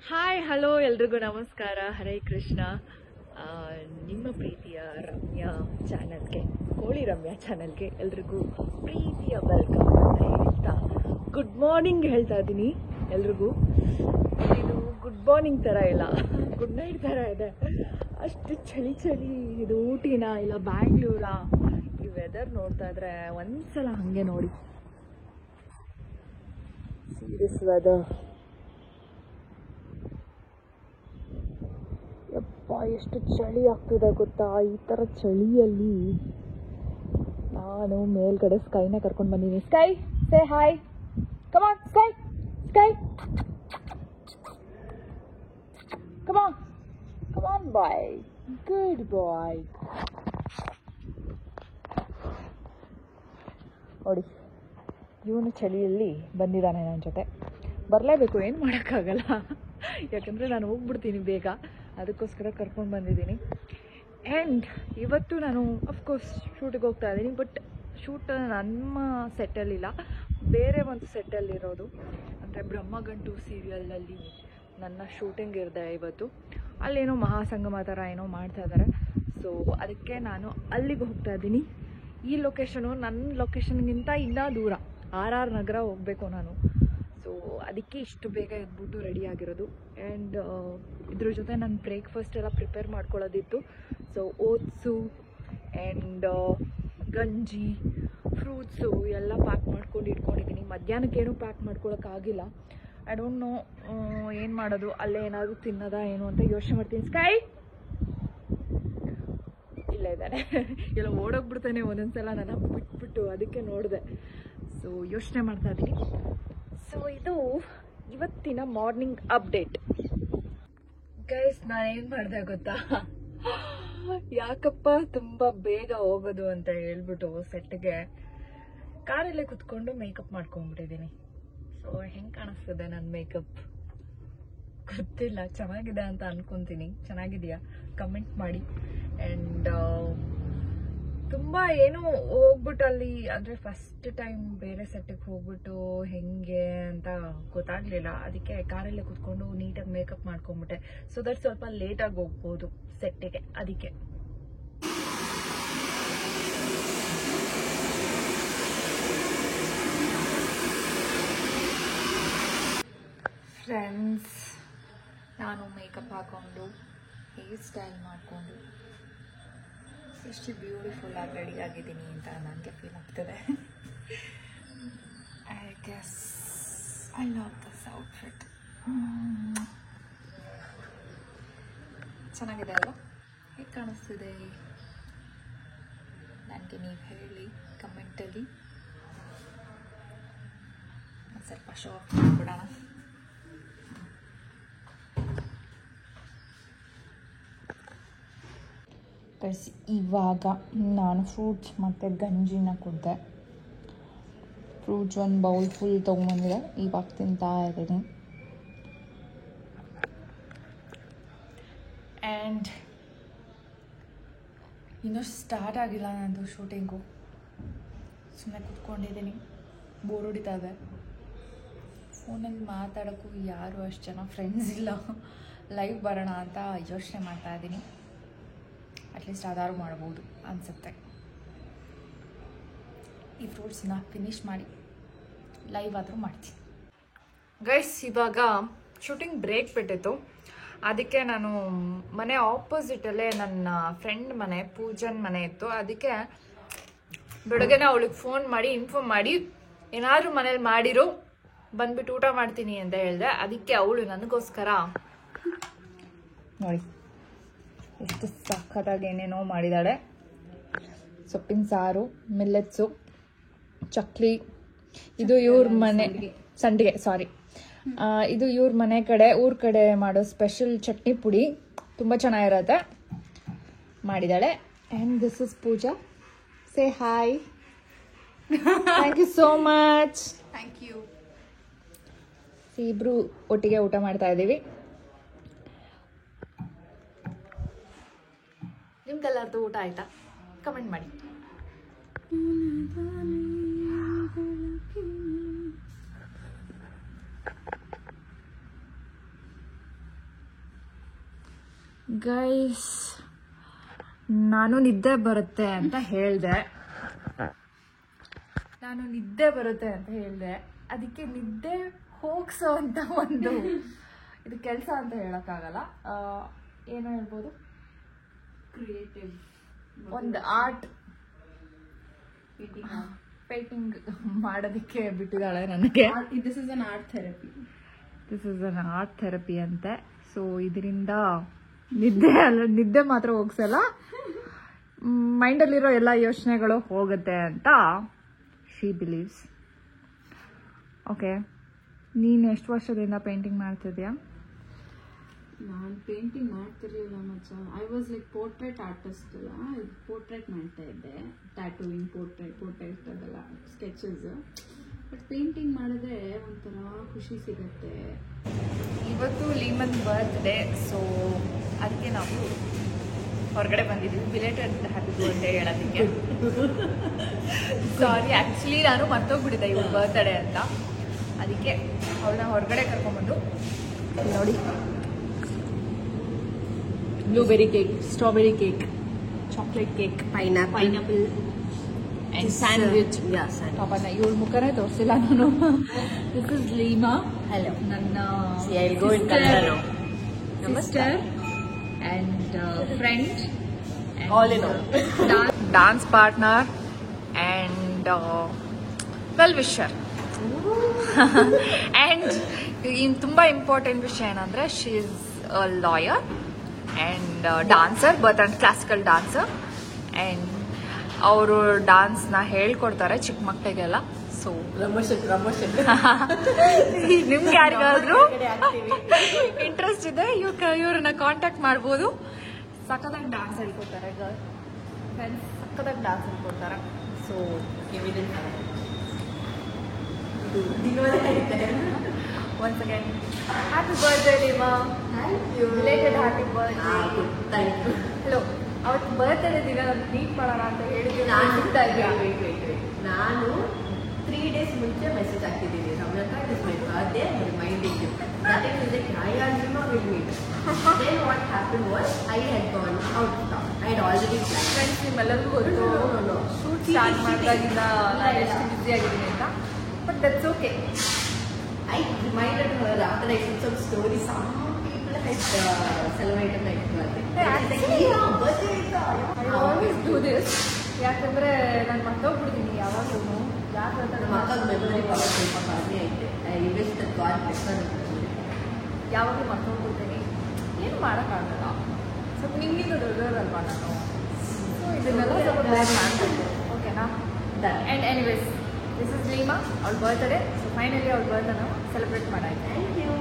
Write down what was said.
Hi hello ಎಲ್ರಿಗೂ ನಮಸ್ಕಾರ, ಹರೇ ಕೃಷ್ಣ. ನಿಮ್ಮ ಪ್ರೀತಿಯ ರಮ್ಯಾ ಚಾನಲ್ಗೆ, ಕೋಳಿ ರಮ್ಯಾ ಚಾನಲ್ಗೆ ಎಲ್ರಿಗೂ ಪ್ರೀತಿಯ ವೆಲ್ಕಮ್ ಅಂತ ಹೇಳ್ತಾ ಗುಡ್ ಮಾರ್ನಿಂಗ್ ಹೇಳ್ತಾ ಇದ್ದೀನಿ ಎಲ್ರಿಗೂ. ಇದು ಗುಡ್ ಮಾರ್ನಿಂಗ್ ಥರ ಇಲ್ಲ, ಗುಡ್ ನೈಟ್ ಥರ ಇದೆ. ಅಷ್ಟು ಚಳಿ ಚಳಿ. ಇದು ಊಟಿನ ಇಲ್ಲ ಬ್ಯಾಂಗ್ಳೂರಾ? ಈ ವೆದರ್ ನೋಡ್ತಾ ಇದ್ರೆ ಒಂದ್ಸಲ ಹಾಗೆ ನೋಡಿ, ಸೀರಿಯಸ್ ವೆದರ್. ಯಪ್ಪ, ಎಷ್ಟು ಚಳಿ ಆಗ್ತಿದೆ ಗೊತ್ತಾ? ಈ ಥರ ಚಳಿಯಲ್ಲಿ ನಾನು ಮೇಲ್ಗಡೆ ಸ್ಕೈನ ಕರ್ಕೊಂಡು ಬಂದೀನಿ. ಸ್ಕೈ, ಸೇ ಹಾಯ್, ಕಮಾನ್ ಸ್ಕೈ, ಸ್ಕೈ, ಕಮಾನ್ ಕಮಾನ್ ಬಾಯ್, ಗುಡ್ ಬಾಯ್. ನೋಡಿ, ಇವನು ಚಳಿಯಲ್ಲಿ ಬಂದಿದ್ದಾನೆ ನನ್ನ ಜೊತೆ. ಬರಲೇಬೇಕು, ಏನು ಮಾಡೋಕ್ಕಾಗಲ್ಲ, ಯಾಕಂದರೆ ನಾನು ಹೋಗ್ಬಿಡ್ತೀನಿ ಬೇಗ. ಅದಕ್ಕೋಸ್ಕರ ಕರ್ಕೊಂಡು ಬಂದಿದ್ದೀನಿ. ಆ್ಯಂಡ್ ಇವತ್ತು ನಾನು ಅಫ್ಕೋರ್ಸ್ ಶೂಟಿಗೆ ಹೋಗ್ತಾ ಇದ್ದೀನಿ. ಬಟ್ ಶೂಟ್ ನಮ್ಮ ಸೆಟ್ಟಲ್ಲಿಲ್ಲ, ಬೇರೆ ಒಂದು ಸೆಟ್ಟಲ್ಲಿರೋದು. ಅಂದರೆ ಬ್ರಹ್ಮಗಂಟು ಸೀರಿಯಲಲ್ಲಿ ನನ್ನ ಶೂಟಿಂಗ್ ಇರದೆ ಇವತ್ತು. ಅಲ್ಲೇನೋ ಮಹಾಸಂಗಮ ಥರ ಏನೋ ಮಾಡ್ತಾ ಇದ್ದಾರೆ. ಸೊ ಅದಕ್ಕೆ ನಾನು ಅಲ್ಲಿಗೆ ಹೋಗ್ತಾ ಇದ್ದೀನಿ. ಈ ಲೊಕೇಶನು ನನ್ನ ಲೊಕೇಶನ್ಗಿಂತ ಇನ್ನೂ ದೂರ, ಆರ್ ನಗರ ಹೋಗಬೇಕು ನಾನು. ಸೊ ಅದಕ್ಕೆ ಇಷ್ಟು ಬೇಗ ಎದ್ಬಿಟ್ಟು ರೆಡಿ ಆಗಿರೋದು. ಆ್ಯಂಡ್ ಇದ್ರ ಜೊತೆ ನಾನು ಬ್ರೇಕ್ಫಾಸ್ಟ್ ಎಲ್ಲ ಪ್ರಿಪೇರ್ ಮಾಡ್ಕೊಳ್ಳೋದಿತ್ತು. ಸೊ ಓಟ್ಸು ಆ್ಯಂಡ್ ಗಂಜಿ, ಫ್ರೂಟ್ಸು ಎಲ್ಲ ಪ್ಯಾಕ್ ಮಾಡ್ಕೊಂಡು ಇಟ್ಕೊಂಡಿದ್ದೀನಿ. ಮಧ್ಯಾಹ್ನಕ್ಕೇನು ಪ್ಯಾಕ್ ಮಾಡ್ಕೊಳಕ್ಕಾಗಿಲ್ಲ. ಐ ಡೋಂಟ್ ನೋ ಏನು ಮಾಡೋದು, ಅಲ್ಲೇ ಏನಾದರೂ ತಿನ್ನೋದಾ ಏನು ಅಂತ ಯೋಚನೆ ಮಾಡ್ತೀನಿ. ಸ್ಕೈ ಇಲ್ಲ ಇದ್ದಾನೆ, ಎಲ್ಲ ಓಡೋಗ್ಬಿಡ್ತಾನೆ ಒಂದೊಂದ್ಸಲ ನನ್ನ ಬಿಟ್ಬಿಟ್ಟು, ಅದಕ್ಕೆ ನೋಡಿದೆ. ಸೊ ಯೋಚನೆ ಮಾಡ್ತಾ ಇದ್ದೀನಿ. ಸೊ ಇದು ಇವತ್ತಿನ ಮಾರ್ನಿಂಗ್ ಅಪ್ಡೇಟ್. ಗೈಸ್, ನಾನೇನು ಮಾಡಿದೆ ಗೊತ್ತಾ? ಯಾಕಪ್ಪ ತುಂಬ ಬೇಗ ಹೋಗೋದು ಅಂತ ಹೇಳ್ಬಿಟ್ಟು ಸೆಟ್ಗೆ ಕಾರಲ್ಲೇ ಕುತ್ಕೊಂಡು ಮೇಕಪ್ ಮಾಡ್ಕೊಂಡ್ಬಿಟ್ಟಿದ್ದೀನಿ. ಸೊ ಹೆಂಗೆ ಕಾಣಿಸ್ತದೆ ನನ್ನ ಮೇಕಪ್ ಗೊತ್ತಿಲ್ಲ, ಚೆನ್ನಾಗಿದೆ ಅಂತ ಅನ್ಕೊಂತೀನಿ. ಚೆನ್ನಾಗಿದೆಯಾ ಕಮೆಂಟ್ ಮಾಡಿ. ಆ್ಯಂಡ್ ತುಂಬ ಏನು ಹೋಗ್ಬಿಟ್ಟು ಅಲ್ಲಿ, ಅಂದರೆ ಫಸ್ಟ್ ಟೈಮ್ ಬೇರೆ ಸೆಟ್ಟಿಗೆ ಹೋಗ್ಬಿಟ್ಟು ಹೆಂಗೆ ಅಂತ ಗೊತ್ತಾಗಲಿಲ್ಲ. ಅದಕ್ಕೆ ಕಾರಲ್ಲೇ ಕುತ್ಕೊಂಡು ನೀಟಾಗಿ ಮೇಕಪ್ ಮಾಡ್ಕೊಂಬಿಟ್ಟೆ. ಸೊ ದಟ್ ಸ್ವಲ್ಪ ಲೇಟಾಗಿ ಹೋಗ್ಬೋದು ಸೆಟ್ಟಿಗೆ, ಅದಕ್ಕೆ. ಫ್ರೆಂಡ್ಸ್, ನಾನು ಮೇಕಪ್ ಹಾಕೊಂಡು ಹೇರ್ ಸ್ಟೈಲ್ ಮಾಡಿಕೊಂಡು ಎಷ್ಟು ಬ್ಯೂಟಿಫುಲ್ ಆಗಿ ರೆಡಿ ಆಗಿದ್ದೀನಿ ಅಂತ ನನಗೆ ಫೀಲ್ ಆಗ್ತದೆ. I guess I love this outfit. ಚೆನ್ನಾಗಿದೆ ಅಲ್ವಾ? ಹೇಗೆ ಕಾಣಿಸ್ತಿದೆ ನನಗೆ ನೀವು ಹೇಳಿ ಕಮೆಂಟಲ್ಲಿ. ಸ್ವಲ್ಪ ಶೋ ಆಫ್ ಮಾಡಿಬಿಡೋಣ. ಇವಾಗ ನಾನು ಫ್ರೂಟ್ಸ್ ಮತ್ತು ಗಂಜಿನ ಕುಡಿದೆ. ಫ್ರೂಟ್ಸ್ ಒಂದು ಬೌಲ್ ಫುಲ್ ತೊಗೊಂಬಂದಿದೆ, ಇವಾಗ ತಿಂತಾ ಇದ್ದೀನಿ. ಆ್ಯಂಡ್ ಇನ್ನೂ ಸ್ಟಾರ್ಟ್ ಆಗಿಲ್ಲ ನಂದು ಶೂಟಿಂಗು. ಸುಮ್ಮನೆ ಕೂತ್ಕೊಂಡಿದ್ದೀನಿ, ಬೋರ್ ಹೊಡಿತಾ ಇದೆ. ಫೋನಲ್ಲಿ ಮಾತಾಡೋಕ್ಕೂ ಯಾರು ಅಷ್ಟು ಜನ ಫ್ರೆಂಡ್ಸ್ ಇಲ್ಲ. ಲೈವ್ ಬರೋಣ ಅಂತ ಯೋಚನೆ ಮಾಡ್ತಾ ಇದ್ದೀನಿ. ಅಟ್ಲೀಸ್ಟ್ ಆಧಾರು ಮಾಡ್ಬೋದು ಅನಿಸುತ್ತೆ. ಈ ಫ್ರೂಟ್ಸ್ನ ಫಿನಿಷ್ ಮಾಡಿ ಲೈವ್ ಆದರೂ ಮಾಡ್ತೀನಿ. ಗೈಸ್, ಇವಾಗ ಶೂಟಿಂಗ್ ಬ್ರೇಕ್ ಬಿಟ್ಟಿತ್ತು. ಅದಕ್ಕೆ ನಾನು ಮನೆ ಆಪೋಸಿಟಲ್ಲೇ ನನ್ನ ಫ್ರೆಂಡ್ ಮನೆ, ಪೂಜನ್ ಮನೆ ಇತ್ತು. ಅದಕ್ಕೆ ಬೆಳಗ್ಗೆನೇ ಅವಳಿಗೆ ಫೋನ್ ಮಾಡಿ ಇನ್ಫಾರ್ಮ್ ಮಾಡಿ, ಏನಾದರೂ ಮನೇಲಿ ಮಾಡಿರೋ ಬಂದ್ಬಿಟ್ಟು ಊಟ ಮಾಡ್ತೀನಿ ಅಂತ ಹೇಳಿದೆ. ಅದಕ್ಕೆ ಅವಳು ನನಗೋಸ್ಕರ ನೋಡಿ ಎಷ್ಟು ಸಖತ್ತಾಗಿ ಏನೇನೋ ಮಾಡಿದ್ದಾಳೆ. ಸೊಪ್ಪಿನ ಸಾರು, ಮಿಲ್ಲೆಟ್ಸು, ಚಕ್ಲಿ. ಇದು ಇವ್ರ ಮನೆ ಸಂಡಿಗೆ, ಸಾರಿ, ಇದು ಇವ್ರ ಮನೆ ಕಡೆ, ಊರ ಕಡೆ ಮಾಡೋ ಸ್ಪೆಷಲ್ ಚಟ್ನಿ ಪುಡಿ, ತುಂಬ ಚೆನ್ನಾಗಿರತ್ತೆ, ಮಾಡಿದ್ದಾಳೆ. And this is Pooja. Say hi. Thank you so much. Thank you. ಇಬ್ರು ಒಟ್ಟಿಗೆ ಊಟ ಮಾಡ್ತಾ ಇದ್ದೀವಿ. ನಿಮ್ದೆಲ್ಲರದು ಊಟ ಆಯ್ತಾ? ಕಮೆಂಟ್ ಮಾಡಿ. ಗೈಸ್, ನಾನು ನಿದ್ದೆ ಬರುತ್ತೆ ಅಂತ ಹೇಳಿದೆ. ಅದಕ್ಕೆ ನಿದ್ದೆ ಹೋಗ್ಸೋ ಅಂತ ಒಂದು ಇದು ಕೆಲಸ ಅಂತ ಹೇಳೋಕ್ಕಾಗಲ್ಲ. ಏನು ಹೇಳ್ಬೋದು, ಕ್ರಿಯೇಟಿವ್ ಒಂದು ಆರ್ಟ್ ಪೇಂಟಿಂಗ್ ಮಾಡೋದಕ್ಕೆ ಬಿಟ್ಟಿದ್ದಾಳೆ ನನಗೆ. This is an art therapy ಅಂತೆ. ಸೊ ಇದರಿಂದ ನಿದ್ದೆ ಮಾತ್ರ ಹೋಗ್ಸಲ್ಲ, ಮೈಂಡಲ್ಲಿರೋ ಎಲ್ಲ ಯೋಚನೆಗಳು ಹೋಗುತ್ತೆ ಅಂತ ಶಿ ಬಿಲೀವ್ಸ್. ಓಕೆ, ನೀನು ಎಷ್ಟು ವರ್ಷದಿಂದ ಪೇಂಟಿಂಗ್ ಮಾಡ್ತಿದ್ಯಾ? ನಾನು ಪೇಂಟಿಂಗ್ ಮಾಡ್ತಿರ್ಲಿಲ್ಲ ಮಚ್ಚ. I was like portrait artist ಅಲ್ಲ, ಪೋರ್ಟ್ರೇಟ್ ಮಾಡ್ತಾ ಇದ್ದೆ, ಟ್ಯಾಟೂಯಿಂಗ್, ಪೋರ್ಟ್ರೇಟ್ ಅದೆಲ್ಲ ಸ್ಕೆಚಸ್. ಬಟ್ ಪೇಂಟಿಂಗ್ ಮಾಡಿದ್ರೆ ಒಂಥರ ಖುಷಿ ಸಿಗತ್ತೆ. ಇವತ್ತು ಲೀಮನ್ ಬರ್ತ್ಡೇ, ಸೊ ಅದಕ್ಕೆ ನಾವು ಹೊರಗಡೆ ಬಂದಿದ್ದೀವಿ. ಬಿಲೇಟೆಡ್ ಹ್ಯಾಪಿ ಬರ್ತ್ಡೇ ಹೇಳೋದಕ್ಕೆ. ಸಾರಿ, ಆ್ಯಕ್ಚುಲಿ ನಾನು ಮರ್ತೋಗ್ಬಿಟ್ಟಿದ್ದೆ ಇವ್ರ ಬರ್ತ್ಡೇ ಅಂತ. ಅದಕ್ಕೆ ಅವಳನ್ನ ಹೊರಗಡೆ ಕರ್ಕೊಂಡ್ಬಂದು ನೋಡಿ, blueberry cake, strawberry cake, chocolate cake, pineapple and sandwich. ಪಾಪನ ಇವಳ ಮುಖನೇ ತೋರಿಸಿಲ್ಲ ನಾನು. This is Leema. Hello. ನನ್ನ I'll go in Kannada now. Sister and friend, and All in all. dance partner and well wisher. And ಇನ್ ತುಂಬಾ ಇಂಪಾರ್ಟೆಂಟ್ ವಿಷಯ ಏನಂದ್ರೆ she is a lawyer and dancer, but and classical dancer, and ಅವರು ಡ್ಯಾನ್ಸ್ನ ಹೇಳ್ಕೊಡ್ತಾರೆ ಚಿಕ್ಕ ಮಕ್ಕಳಿಗೆಲ್ಲ. So ನಿಮ್ಗೆ ಯಾರಿಗಾದ್ರೂ interest ಇದೆ ಇವ್ರನ್ನ ಕಾಂಟ್ಯಾಕ್ಟ್ ಮಾಡ್ಬೋದು. ಸಖತ್ತಾಗಿ ಡ್ಯಾನ್ಸ್ ಹೇಳ್ಕೊಡ್ತಾರೆ, ಫ್ರೆಂಡ್ಸ್ ಸಖತ್ತಾಗಿ ಡ್ಯಾನ್ಸ್ ಹೇಳ್ಕೊಡ್ತಾರೆ. So once again, happy birthday Lima. Thank you. Belated happy birthday. Thank you. Hello. ಅವತ್ತು ಬರ್ತ್ಡೇ ದಿನ ಮೀಟ್ ಮಾಡೋಣ ಅಂತ ಹೇಳಿದ್ವಿ. ನಾನು 3 days ಮುಂಚೆ ಮೆಸೇಜ್ ಹಾಕಿದ್ದೀನಿ, Ramyata it is my birthday, reminding you. That is like, I and Lima will meet. Then what happened was, I had gone out of town. I had already planned. Friends, ನಿಮ್ಮೆಲ್ಲರಿಗೂ ಗೊತ್ತು shoot start ಮಾಡಿದಾಗಿಂದ ನಾನು ಎಷ್ಟು busy ಆಗಿದ್ದೀನಿ ಅಂತ. But that's okay. I reminded her after I said some stories, some people had celebrated my birthday. Birthday is I always do this. ಯಾಕಂದ್ರೆ ನಾನು ಮರ್ತೋಗ್ಬಿಡ್ತೀನಿ ಯಾವಾಗಲೂ. ಯಾಕಂದ್ರೆ ನಮ್ಮ ಅಕ್ಕನ ಮೆಮೊರಿ ಪವರ್ ಸ್ವಲ್ಪ ಕಡಿಮೆ ಐತೆ. I wish that god bless ಯಾವಾಗಲೂ ಮರ್ತೋಗ್ಬಿಡ್ತೀನಿ. ಏನು ಮಾಡೋಕ್ಕಾಗಲ್ಲ, ಸ್ವಲ್ಪ ನಿಮ್ಗಿಂತ ದೊಡ್ಡವರಲ್ವಾ ನಾನು. ಸೊ ಇದನ್ನೆಲ್ಲ ಸ್ವಲ್ಪ ಬ್ಲ್ಯಾಕ್ ಮಾಡಬೇಕು, ಓಕೆನಾ? And anyways, this is Leema, ಅವಳ ಬರ್ತ್ಡೇ. ಸೊ ಫೈನಲಿ ಅವಳ ಬರ್ತ್ಡೇ ನಾವು ಸೆಲೆಬ್ರೇಟ್ ಮಾಡಾಯ್ತು. Thank you.